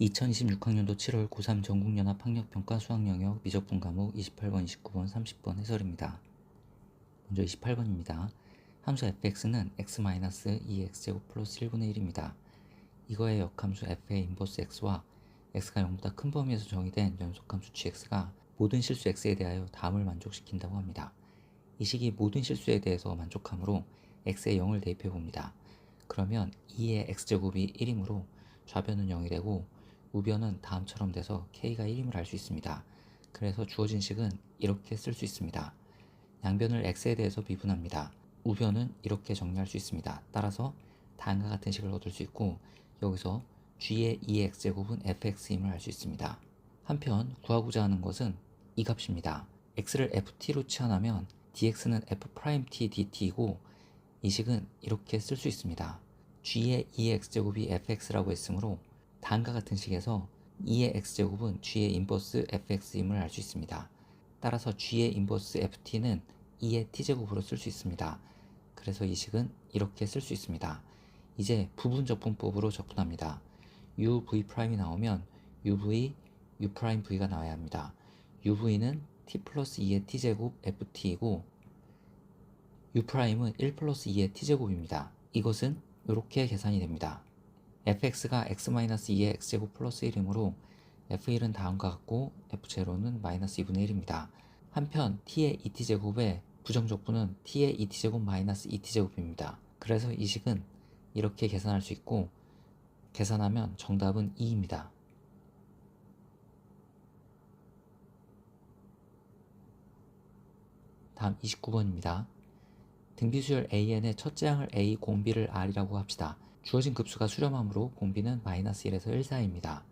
2026학년도 7월 고3 전국연합학력평가 수학영역 미적분 과목 28번, 29번, 30번 해설입니다. 먼저 28번입니다. 함수 fx는 x-2x제곱 플러스 1분의 1입니다. 이거의 역함수 f의 인버스 x와 x가 0보다 큰 범위에서 정의된 연속함수 gx가 모든 실수 x에 대하여 다음을 만족시킨다고 합니다. 이 식이 모든 실수에 대해서 만족하므로 x에 0을 대입해 봅니다. 그러면 2의 x제곱이 1이므로 좌변은 0이 되고 우변은 다음처럼 돼서 k가 1임을 알 수 있습니다. 그래서 주어진 식은 이렇게 쓸 수 있습니다. 양변을 x에 대해서 미분합니다. 우변은 이렇게 정리할 수 있습니다. 따라서 다음과 같은 식을 얻을 수 있고 여기서 g의 2의 x제곱은 fx임을 알 수 있습니다. 한편 구하고자 하는 것은 이 값입니다. x를 ft로 치환하면 dx는 f't dt이고 이 식은 이렇게 쓸 수 있습니다. g의 2의 x제곱이 fx라고 했으므로 다음과 같은 식에서 2의 x제곱은 g의 인버스 fx임을 알 수 있습니다. 따라서 g의 인버스 ft는 2의 t제곱으로 쓸 수 있습니다. 그래서 이 식은 이렇게 쓸 수 있습니다. 이제 부분 적분법으로 적분합니다. uv'이 나오면 uv, u'v가 나와야 합니다. uv는 t 플러스 2의 t제곱 ft이고 u'은 1 플러스 2의 t제곱입니다. 이것은 이렇게 계산이 됩니다. fx가 x-2의 x제곱 플러스 1이므로 f1은 다음과 같고 f0는 마이너스 2분의 1입니다. 한편 t의 2t제곱의 부정적분은 t의 2t제곱 마이너스 2t제곱입니다. 그래서 이 식은 이렇게 계산할 수 있고 계산하면 정답은 2입니다. 다음 29번입니다. 등비수열 an의 첫째 항을 a, 공비를 r이라고 합시다. 주어진 급수가 수렴하므로 공비는 마이너스 1에서 1 사이입니다.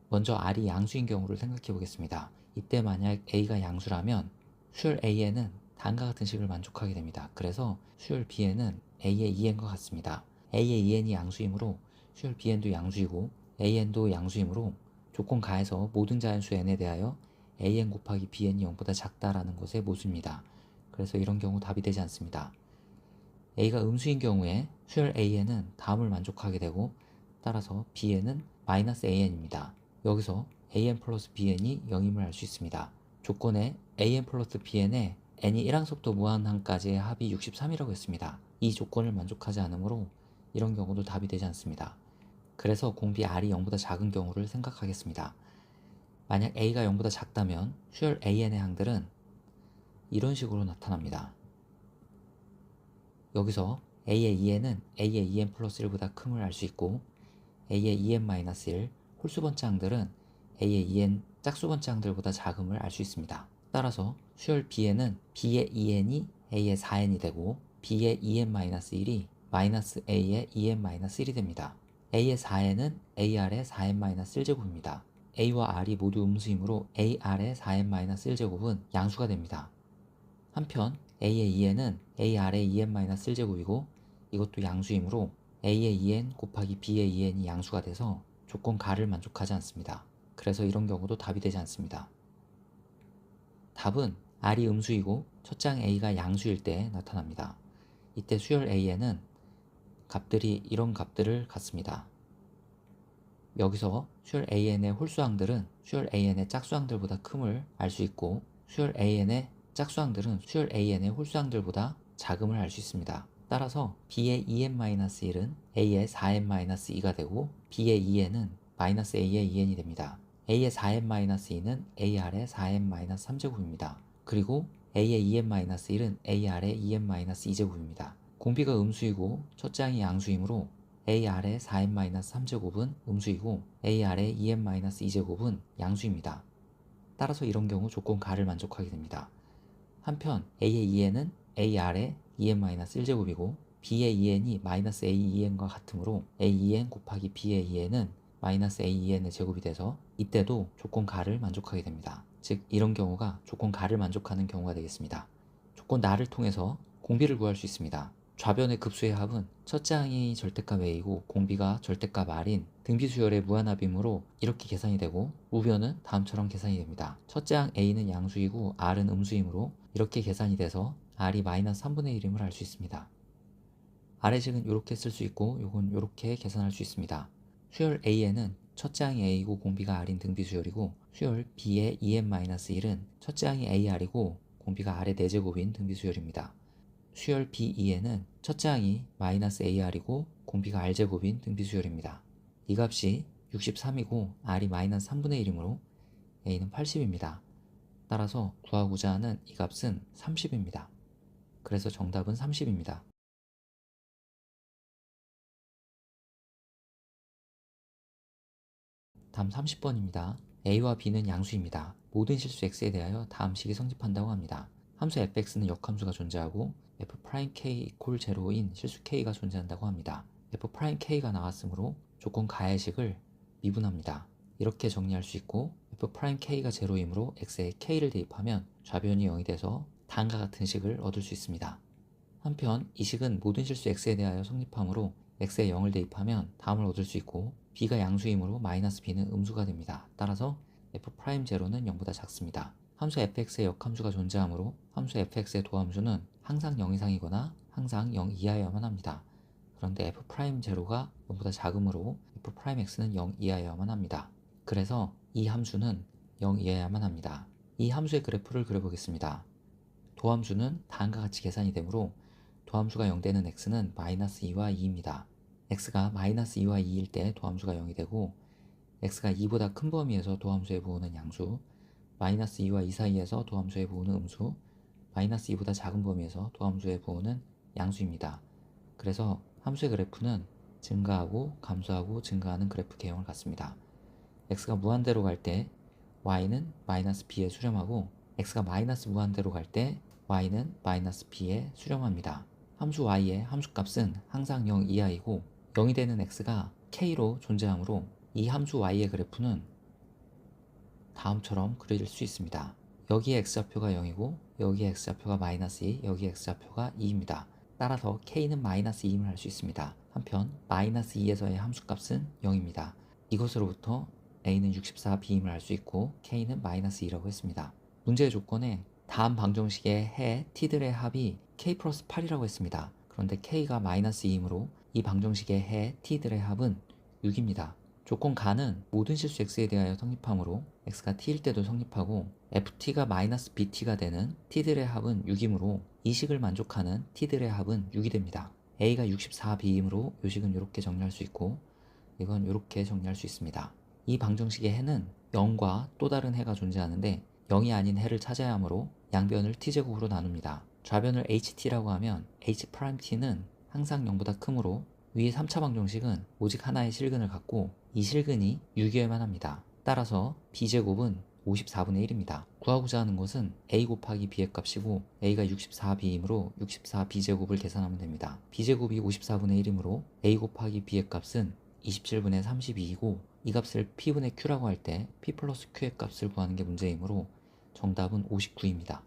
먼저 r이 양수인 경우를 생각해 보겠습니다. 이때 만약 a가 양수라면 수열 an은 다음과 같은 식을 만족하게 됩니다. 그래서 수열 bn은 a의 2n과 같습니다. a의 2n이 양수이므로 수열 bn도 양수이고 an도 양수이므로 조건 가에서 모든 자연수 n에 대하여 an 곱하기 bn이 0보다 작다라는 것의 모수입니다. 그래서 이런 경우 답이 되지 않습니다. a가 음수인 경우에 수열 an은 다음을 만족하게 되고 따라서 bn은 마이너스 an입니다. 여기서 an 플러스 bn이 0임을 알 수 있습니다. 조건에 an 플러스 bn에 n이 1항속도 무한항까지의 합이 63이라고 했습니다. 이 조건을 만족하지 않으므로 이런 경우도 답이 되지 않습니다. 그래서 공비 r이 0보다 작은 경우를 생각하겠습니다. 만약 a가 0보다 작다면 수열 an의 항들은 이런 식으로 나타납니다. 여기서 a의 2n은 a의 2n 플러스 1보다 큼을 알 수 있고 a의 2n 마이너스 1 홀수번째 항들은 a의 2n 짝수번째 항들보다 작음을 알 수 있습니다. 따라서 수열 bn은 b의 2n이 a의 4n이 되고 b의 2n 마이너스 1이 마이너스 a의 2n 마이너스 1이 됩니다. a의 4n은 ar의 4n 마이너스 1제곱입니다. a와 r이 모두 음수이므로 ar의 4n 마이너스 1제곱은 양수가 됩니다. 한편 a의 2n은 ar의 2n-1제곱이고 이것도 양수이므로 a의 2n 곱하기 b의 2n이 양수가 돼서 조건 가를 만족하지 않습니다. 그래서 이런 경우도 답이 되지 않습니다. 답은 r이 음수이고 첫째 항 a가 양수일 때 나타납니다. 이때 수열 an은 값들이 이런 값들을 갖습니다. 여기서 수열 an의 홀수항들은 수열 an의 짝수항들보다 큼을 알 수 있고 수열 an의 짝수항들은 수열 an의 홀수항들보다 작음을 알 수 있습니다. 따라서 b의 2n-1은 a의 4n-2가 되고 b의 2n은 마이너스 a의 2n이 됩니다. a의 4n-2는 ar의 4n-3제곱입니다. 그리고 a의 2n-1은 ar의 2n-2제곱입니다. 공비가 음수이고 첫째 항이 양수이므로 ar의 4n-3제곱은 음수이고 ar의 2n-2제곱은 양수입니다. 따라서 이런 경우 조건 가를 만족하게 됩니다. 한편 a의 2n은 ar의 2n-1제곱이고 b의 2n이 마이너스 a2n과 같으므로 a2n 곱하기 b의 2n은 마이너스 a2n의 제곱이 돼서 이때도 조건 가를 만족하게 됩니다. 즉 이런 경우가 조건 가를 만족하는 경우가 되겠습니다. 조건 나를 통해서 공비를 구할 수 있습니다. 좌변의 급수의 합은 첫째 항이 절대값 a이고 공비가 절대값 r인 등비수열의 무한합이므로 이렇게 계산이 되고 우변은 다음처럼 계산이 됩니다. 첫째 항 a는 양수이고 r은 음수이므로 이렇게 계산이 돼서 r이 마이너스 3분의 1임을 알 수 있습니다. r의 식은 이렇게 쓸 수 있고 이건 이렇게 계산할 수 있습니다. 수열 an은 첫째 항이 A이고 공비가 R인 등비 수열이고, 수열 B의 2n-1은 첫째 항이 AR이고 공비가 R의 4제곱인 등비 수열입니다. 수열 B2에는 첫째 항이 -AR이고 공비가 R제곱인 등비 수열입니다. 이 값이 63이고 R이 -3분의 1이므로 A는 80입니다. 따라서 구하고자 하는 이 값은 30입니다. 그래서 정답은 30입니다. 다음 30번입니다. A와 B는 양수입니다. 모든 실수 X에 대하여 다음 식이 성립한다고 합니다. 함수 fx는 역함수가 존재하고 f'k = 0인 실수 k가 존재한다고 합니다. f'k가 나왔으므로 조건 가해식을 미분합니다. 이렇게 정리할 수 있고, f'k가 0이므로 x에 k를 대입하면 좌변이 0이 돼서 다음과 같은 식을 얻을 수 있습니다. 한편 이 식은 모든 실수 x에 대하여 성립하므로 x에 0을 대입하면 다음을 얻을 수 있고, b가 양수이므로 -b는 음수가 됩니다. 따라서 f'0는 0보다 작습니다. 함수 fx의 역함수가 존재하므로 함수 fx의 도함수는 항상 0 이상이거나 항상 0 이하여야만 합니다. 그런데 f'0가 0보다 작으므로 f'x는 0 이하여야만 합니다. 그래서 이 함수는 0 이하여야만 합니다. 이 함수의 그래프를 그려보겠습니다. 도함수는 다음과 같이 계산이 되므로 도함수가 0되는 x는 -2와 2입니다. x가 -2와 2일 때 도함수가 0이 되고, x가 2보다 큰 범위에서 도함수의 부호는 양수, -2와 2 사이에서 도함수의 부호는 음수, -2보다 작은 범위에서 도함수의 부호는 양수입니다. 그래서 함수의 그래프는 증가하고 감소하고 증가하는 그래프 개형을 갖습니다. x가 무한대로 갈 때 y는 -b에 수렴하고, x가 마이너스 무한대로 갈 때 y는 -b에 수렴합니다. 함수 y의 함수값은 항상 0 이하이고 0이 되는 x가 k로 존재하므로 이 함수 y의 그래프는 다음처럼 그려질 수 있습니다. 여기에 x좌표가 0이고 여기에 x좌표가 -2, 여기에 x좌표가 2입니다. 따라서 k는 -2임을 할 수 있습니다. 한편 -2에서의 함수값은 0입니다. 이것으로부터 a는 64b임을 알 수 있고 k는 -2라고 했습니다. 문제의 조건에 다음 방정식의 해 t들의 합이 k 플러스 8이라고 했습니다. 그런데 k가 -2이므로 이 방정식의 해 t들의 합은 6입니다. 조건 가는 모든 실수 x에 대하여 성립하므로 x가 t일 때도 성립하고, ft가 -bt가 되는 t들의 합은 6이므로 이 식을 만족하는 t들의 합은 6이 됩니다. a가 64b이므로 이 식은 이렇게 정리할 수 있고 이건 이렇게 정리할 수 있습니다. 이 방정식의 해는 0과 또 다른 해가 존재하는데 0이 아닌 해를 찾아야 하므로 양변을 t제곱으로 나눕니다. 좌변을 ht라고 하면 h't는 항상 0보다 크므로 위의 3차 방정식은 오직 하나의 실근을 갖고 이 실근이 6이어야만 합니다. 따라서 b제곱은 54분의 1입니다. 구하고자 하는 것은 a 곱하기 b의 값이고 a가 64b이므로 64b제곱을 계산하면 됩니다. b제곱이 54분의 1이므로 a 곱하기 b의 값은 27분의 32이고 이 값을 p분의 q라고 할 때 p 플러스 q의 값을 구하는 게 문제이므로 정답은 59입니다.